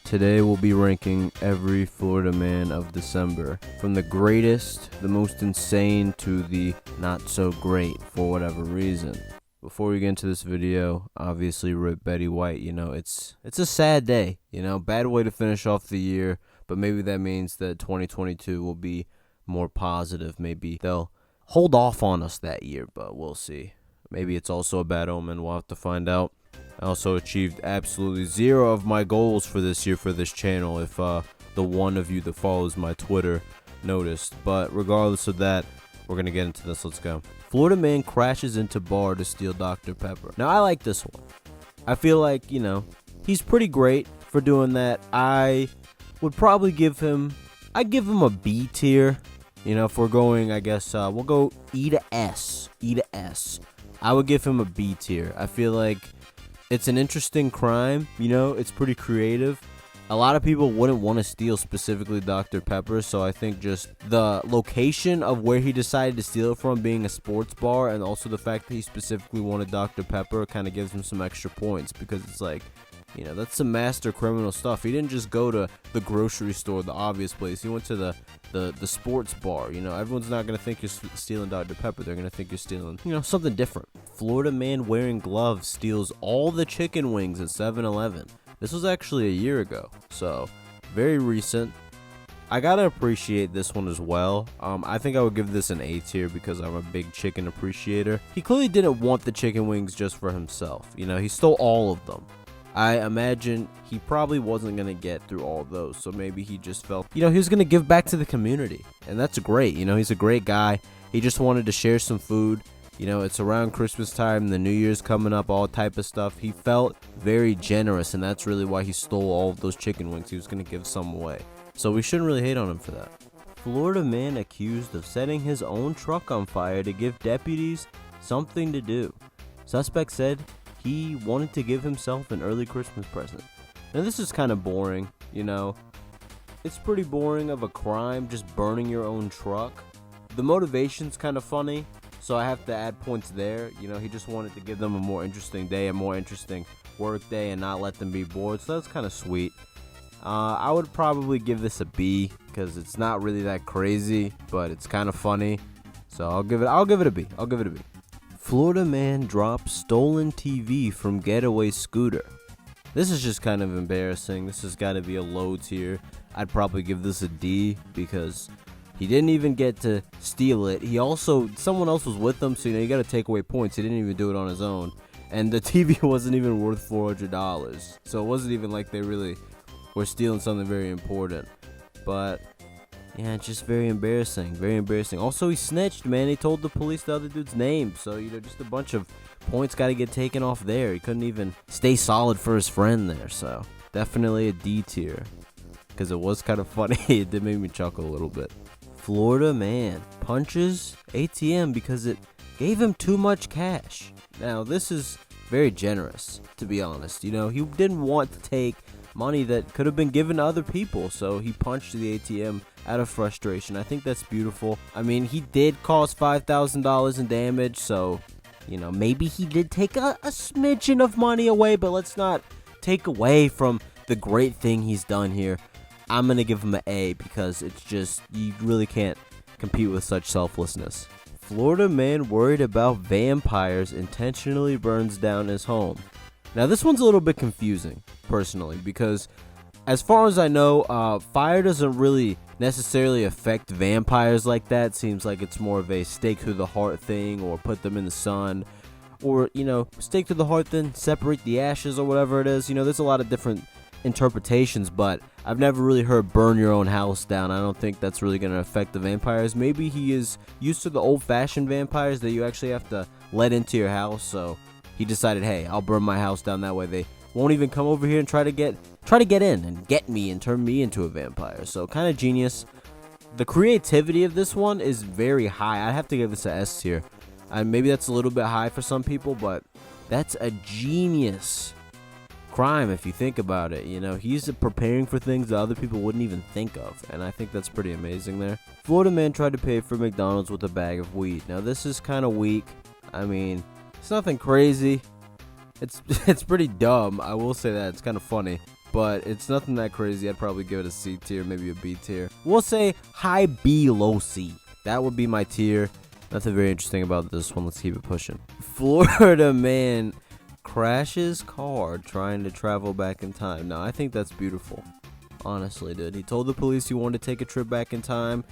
Today we'll be ranking every Florida man of December, from the greatest, the most insane, to the not so great for whatever reason. Before we get into this video, obviously rip Betty White. It's a sad day, bad way to finish off the year, but maybe that means that 2022 will be more positive. Maybe they'll hold off on us that year, but we'll see. Maybe it's also a bad omen. We'll have to find out. I also achieved absolutely 0 of my goals for this year for this channel, if the one of you that follows my Twitter noticed. But regardless of that, we're going to get into this. Let's go. Florida man crashes into bar to steal Dr. Pepper. Now, I like this one. I feel like, he's pretty great for doing that. I would probably give him a B tier. If we're going, I guess, we'll go E to S. E to S. I would give him a B tier. I feel like it's an interesting crime, it's pretty creative. A lot of people wouldn't want to steal specifically Dr. Pepper, so I think just the location of where he decided to steal it from, being a sports bar, and also the fact that he specifically wanted Dr. Pepper, kind of gives him some extra points, because it's like, that's some master criminal stuff. He didn't just go to the grocery store, the obvious place. He went to the sports bar. Everyone's not going to think you're stealing Dr. Pepper. They're going to think you're stealing, something different. Florida man wearing gloves steals all the chicken wings at 7-Eleven. This was actually a year ago, so very recent. I got to appreciate this one as well. I think I would give this an A tier because I'm a big chicken appreciator. He clearly didn't want the chicken wings just for himself. He stole all of them. I imagine he probably wasn't going to get through all of those, so maybe he just felt, he was going to give back to the community, and that's great. He's a great guy. He just wanted to share some food. It's around Christmas time, the New Year's coming up, all type of stuff. He felt very generous, and that's really why he stole all of those chicken wings. He was going to give some away, so we shouldn't really hate on him for that. Florida man accused of setting his own truck on fire to give deputies something to do. Suspect said he wanted to give himself an early Christmas present. Now, this is kind of boring, It's pretty boring of a crime, just burning your own truck. The motivation's kind of funny, so I have to add points there. He just wanted to give them a more interesting day, a more interesting work day, and not let them be bored, so that's kind of sweet. I would probably give this a B, because it's not really that crazy, but it's kind of funny. So I'll give it a B. I'll give it a B. Florida man drops stolen TV from getaway scooter. This is just kind of embarrassing. This has got to be a low tier. I'd probably give this a D because he didn't even get to steal it. Someone else was with him, so you got to take away points. He didn't even do it on his own. And the TV wasn't even worth $400. So it wasn't even like they really were stealing something very important. But yeah, it's just very embarrassing. Very embarrassing. Also, he snitched, man. He told the police the other dude's name. So, just a bunch of points got to get taken off there. He couldn't even stay solid for his friend there. So, definitely a D tier. Because it was kind of funny. It did make me chuckle a little bit. Florida man punches ATM because it gave him too much cash. Now, this is very generous, to be honest. He didn't want to take money that could have been given to other people, so he punched the ATM out of frustration. I think that's beautiful. I mean, he did cause $5,000 in damage, so maybe he did take a smidgen of money away, but let's not take away from the great thing he's done here. I'm gonna give him an A because it's just, you really can't compete with such selflessness. Florida man worried about vampires intentionally burns down his home. Now, this one's a little bit confusing, personally, because as far as I know, fire doesn't really necessarily affect vampires like that. Seems like it's more of a stake through the heart thing, or put them in the sun, or, stake through the heart, then separate the ashes, or whatever it is. There's a lot of different interpretations, but I've never really heard burn your own house down. I don't think that's really going to affect the vampires. Maybe he is used to the old-fashioned vampires that you actually have to let into your house, so he decided, hey, I'll burn my house down, that way they won't even come over here and try to get in and get me and turn me into a vampire. So kind of genius. The creativity of this one is very high. I have to give this a S tier. Maybe that's a little bit high for some people, but that's a genius crime if you think about it. He's preparing for things that other people wouldn't even think of, and I think that's pretty amazing there. Florida man tried to pay for McDonald's with a bag of weed. Now, this is kind of weak. I mean, it's nothing crazy. It's pretty dumb. I will say that. It's kind of funny. but it's nothing that crazy. I'd probably give it a C tier, maybe a B tier. We'll say high B, low C. That would be my tier. Nothing very interesting about this one. Let's keep it pushing. Florida man crashes car trying to travel back in time. Now, I think that's beautiful. Honestly, dude. He told the police he wanted to take a trip back in time.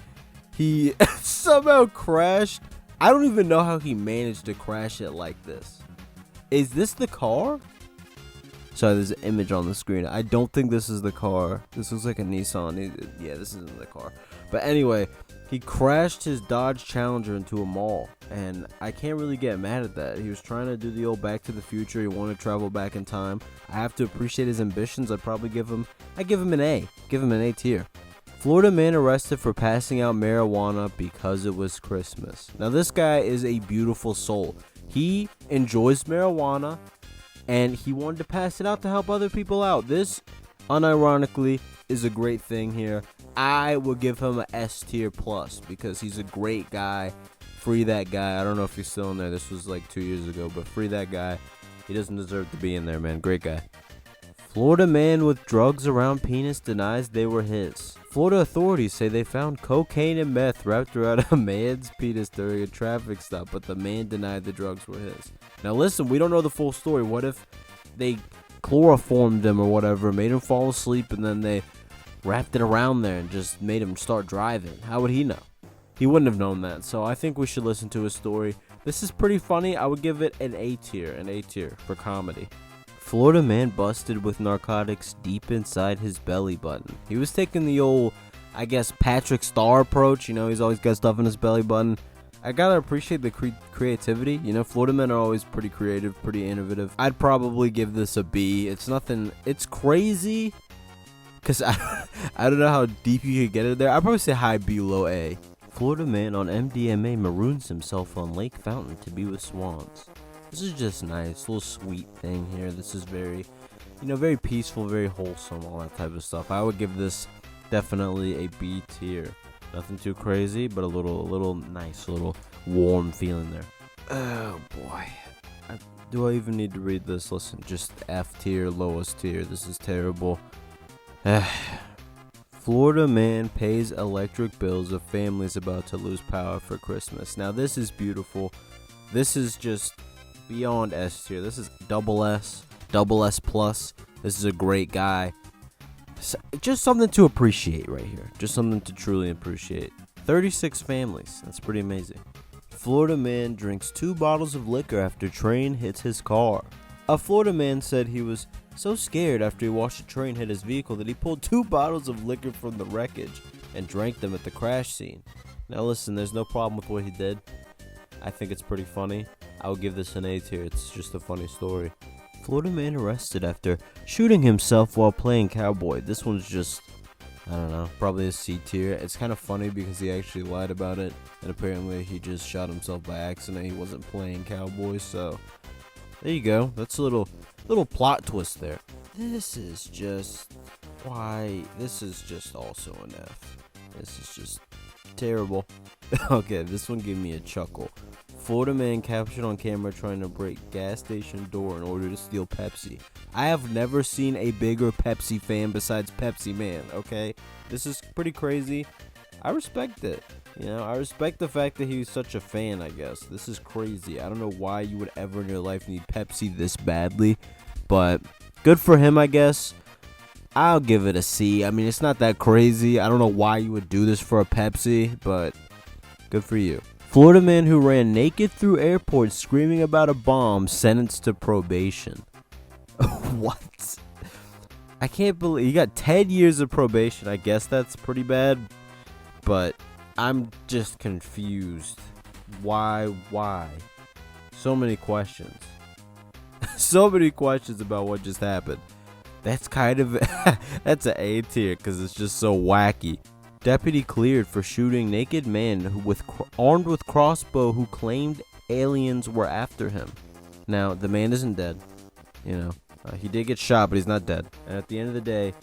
He somehow crashed. I don't even know how he managed to crash it like this. Is this the car? Sorry, there's an image on the screen. I don't think this is the car. This looks like a Nissan. Yeah, this isn't the car. But anyway, he crashed his Dodge Challenger into a mall. And I can't really get mad at that. He was trying to do the old Back to the Future. He wanted to travel back in time. I have to appreciate his ambitions. I'd give him an A. Give him an A tier. Florida man arrested for passing out marijuana because it was Christmas. Now, this guy is a beautiful soul. He enjoys marijuana, and he wanted to pass it out to help other people out. This, unironically, is a great thing here. I will give him an S tier plus because he's a great guy. Free that guy. I don't know if he's still in there. This was like 2 years ago, but free that guy. He doesn't deserve to be in there, man. Great guy. Florida man with drugs around penis denies they were his. Florida authorities say they found cocaine and meth wrapped around a man's penis during a traffic stop, but the man denied the drugs were his. Now listen, we don't know the full story. What if they chloroformed him or whatever, made him fall asleep, and then they wrapped it around there and just made him start driving? How would he know? He wouldn't have known that, so I think we should listen to his story. This is pretty funny. I would give it an A tier for comedy. Florida man busted with narcotics deep inside his belly button. He was taking the old, I guess, Patrick Star approach. You know, he's always got stuff in his belly button. I gotta appreciate the creativity. You know, Florida men are always pretty creative, pretty innovative. I'd probably give this a B. It's nothing, it's crazy, because I don't know how deep you could get it there. I'd probably say high B, low A. Florida man on MDMA maroons himself on lake fountain to be with swans. This is just nice, little sweet thing here. This is very, very peaceful, very wholesome, all that type of stuff. I would give this definitely a B tier. Nothing too crazy, but a little nice, little warm feeling there. Oh boy, do I even need to read this? Listen, just F tier, lowest tier. This is terrible. Florida man pays electric bills of families about to lose power for Christmas. Now this is beautiful. This is just beyond S tier. This is double S plus. This is a great guy. Just something to appreciate right here. Just something to truly appreciate. 36 families. That's pretty amazing. Florida man drinks 2 bottles of liquor after train hits his car. A Florida man said he was so scared after he watched a train hit his vehicle that he pulled 2 bottles of liquor from the wreckage and drank them at the crash scene. Now listen, there's no problem with what he did. I think it's pretty funny. I would give this an A tier. It's just a funny story. Florida man arrested after shooting himself while playing cowboy. This one's just, I don't know, probably a C tier. It's kind of funny because he actually lied about it, and apparently he just shot himself by accident. He wasn't playing cowboy, so there you go. That's a little plot twist there. This is just also an F. This is just terrible. Okay, this one gave me a chuckle. Florida man captured on camera trying to break gas station door in order to steal Pepsi. I have never seen a bigger Pepsi fan besides Pepsi Man, okay? This is pretty crazy. I respect it. I respect the fact that he's such a fan, I guess. This is crazy. I don't know why you would ever in your life need Pepsi this badly, but good for him, I guess. I'll give it a C. I mean, it's not that crazy. I don't know why you would do this for a Pepsi, but good for you. Florida man who ran naked through airport screaming about a bomb sentenced to probation. What? I can't believe he got 10 years of probation. I guess that's pretty bad, but I'm just confused. Why? So many questions. So many questions about what just happened. That's kind of that's an A tier because it's just so wacky. Deputy cleared for shooting naked man armed with crossbow who claimed aliens were after him. Now, the man isn't dead. He did get shot, but he's not dead. And at the end of the day,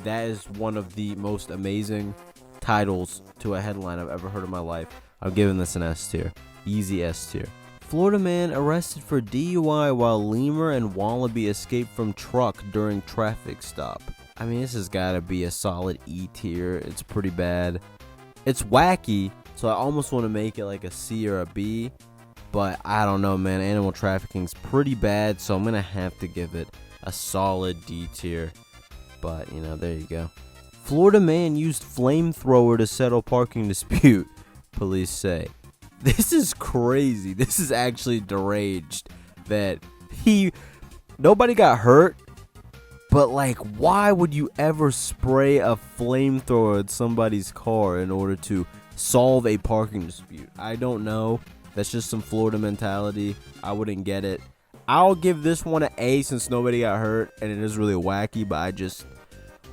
that is one of the most amazing titles to a headline I've ever heard in my life. I'm giving this an S tier. Easy S tier. Florida man arrested for DUI while lemur and wallaby escaped from truck during traffic stop. I mean, this has got to be a solid E tier. It's pretty bad. It's wacky, so I almost want to make it like a C or a B. But I don't know, man. Animal trafficking's pretty bad, so I'm going to have to give it a solid D tier. But, you know, there you go. Florida man used flamethrower to settle parking dispute, police say. This is crazy. This is actually deranged that nobody got hurt. But, like, why would you ever spray a flamethrower at somebody's car in order to solve a parking dispute? I don't know. That's just some Florida mentality. I wouldn't get it. I'll give this one an A since nobody got hurt, and it is really wacky, but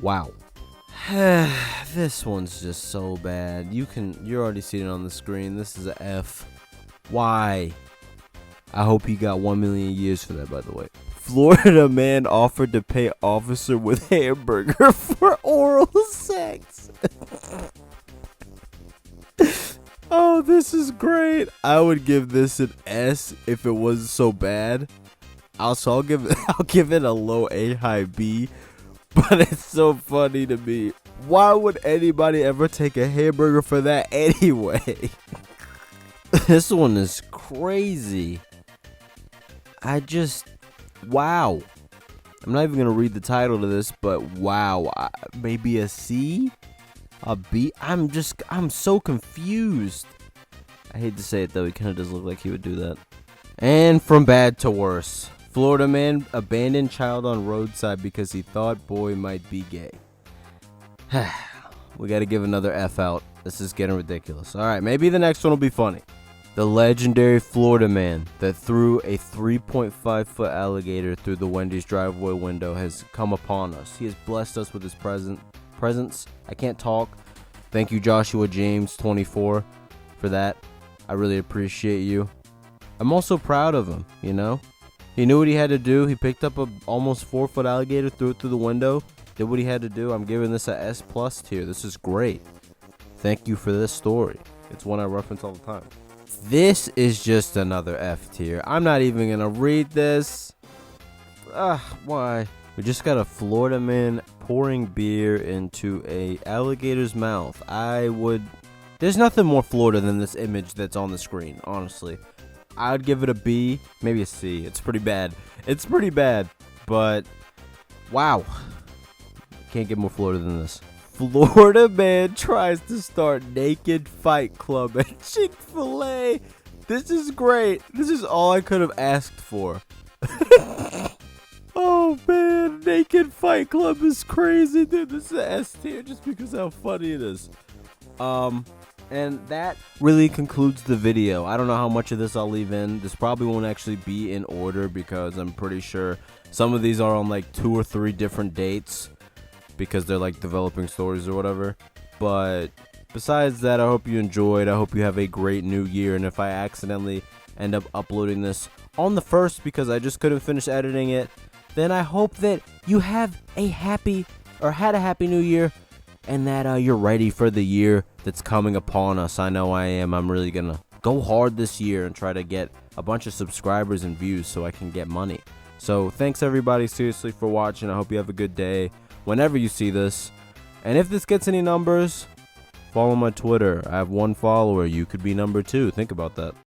wow. This one's just so bad. You're already seeing it on the screen. This is a F. Why? I hope he got 1 million years for that, by the way. Florida man offered to pay officer with hamburger for oral sex. Oh, this is great. I would give this an S if it wasn't so bad. Also, I'll give it a low A, high B. But it's so funny to me. Why would anybody ever take a hamburger for that anyway? This one is crazy. Wow. I'm not even going to read the title to this, but wow. Maybe a C? A B? I'm so confused. I hate to say it, though. He kind of does look like he would do that. And from bad to worse. Florida man abandoned child on roadside because he thought boy might be gay. We got to give another F out. This is getting ridiculous. All right, maybe the next one will be funny. The legendary Florida man that threw a 3.5-foot alligator through the Wendy's driveway window has come upon us. He has blessed us with his presence. I can't talk. Thank you, Joshua James 24, for that. I really appreciate you. I'm also proud of him, you know? He knew what he had to do. He picked up a almost 4-foot alligator, threw it through the window, did what he had to do. I'm giving this a S+ tier. This is great. Thank you for this story. It's one I reference all the time. This is just another F tier. I'm not even going to read this. Why? We just got a Florida man pouring beer into a alligator's mouth. There's nothing more Florida than this image that's on the screen, honestly. I would give it a B, maybe a C. It's pretty bad. But wow. Can't get more Florida than this. Florida man tries to start naked fight club at Chick-fil-A. This is great. This is all I could have asked for. Oh man, naked fight club is crazy, dude. This is an S tier just because how funny it is. And that really concludes the video. I don't know how much of this I'll leave in. This probably won't actually be in order because I'm pretty sure some of these are on like 2 or 3 different dates because they're like developing stories or whatever. But besides that, I hope you enjoyed. I hope you have a great new year. And if I accidentally end up uploading this on the 1st because I just couldn't finish editing it, then I hope that you have had a happy new year and that you're ready for the year that's coming upon us. I know I am. I'm really going to go hard this year and try to get a bunch of subscribers and views so I can get money. So thanks everybody seriously for watching. I hope you have a good day whenever you see this. And if this gets any numbers, follow my Twitter. I have 1 follower. You could be number 2. Think about that.